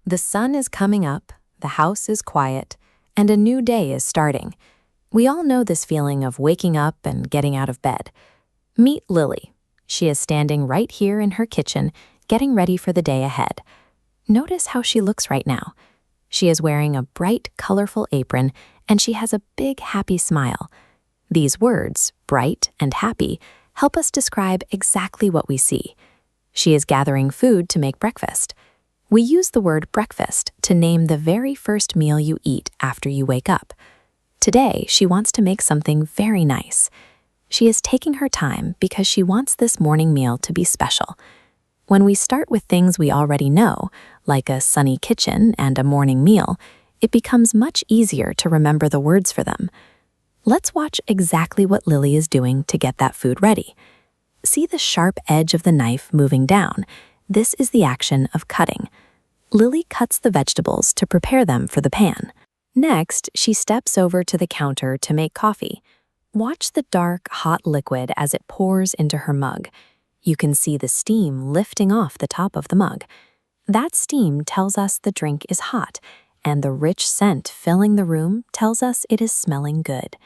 The sun is coming up, the house is quiet, and a new day is starting. We all know this feeling of waking up and getting out of bed. Meet Lily. She is standing right here in her kitchen, getting ready for the day ahead. Notice how she looks right now. She is wearing a bright, colorful apron, and she has a big, happy smile. These words, bright and happy, help us describe exactly what we see. She is gathering food to make breakfast. We use the word breakfast to name the very first meal you eat after you wake up. Today, she wants to make something very nice. She is taking her time because she wants this morning meal to be special. When we start with things we already know, like a sunny kitchen and a morning meal, it becomes much easier to remember the words for them. Let's watch exactly what Lily is doing to get that food ready. See the sharp edge of the knife moving down. This is the action of cutting. Lily cuts the vegetables to prepare them for the pan. Next, she steps over to the counter to make coffee. Watch the dark, hot liquid as it pours into her mug. You can see the steam lifting off the top of the mug. That steam tells us the drink is hot, and the rich scent filling the room tells us it is smelling good.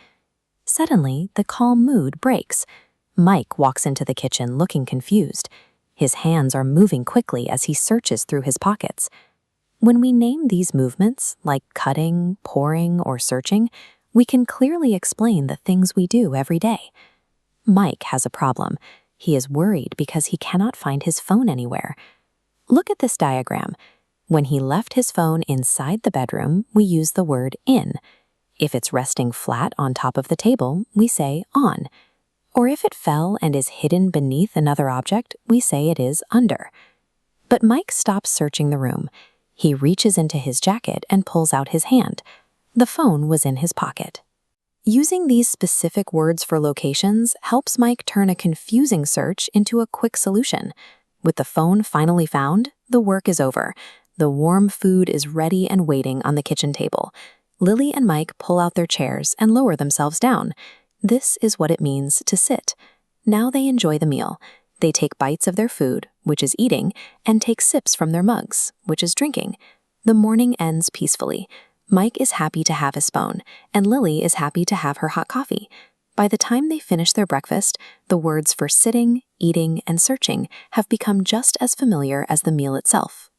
Suddenly, the calm mood breaks. Mike walks into the kitchen looking confused. His hands are moving quickly as he searches through his pockets. When we name these movements, like cutting, pouring, or searching, we can clearly explain the things we do every day. Mike has a problem. He is worried because he cannot find his phone anywhere. Look at this diagram. When he left his phone inside the bedroom, we use the word in. If it's resting flat on top of the table, we say on. Or if it fell and is hidden beneath another object, we say it is under. But Mike stops searching the room. He reaches into his jacket and pulls out his hand. The phone was in his pocket. Using these specific words for locations helps Mike turn a confusing search into a quick solution. With the phone finally found, the work is over. The warm food is ready and waiting on the kitchen table. Lily and Mike pull out their chairs and lower themselves down. This is what it means to sit. Now they enjoy the meal. They take bites of their food, which is eating, and take sips from their mugs, which is drinking. The morning ends peacefully. Mike is happy to have his phone, and Lily is happy to have her hot coffee. By the time they finish their breakfast, the words for sitting, eating, and searching have become just as familiar as the meal itself.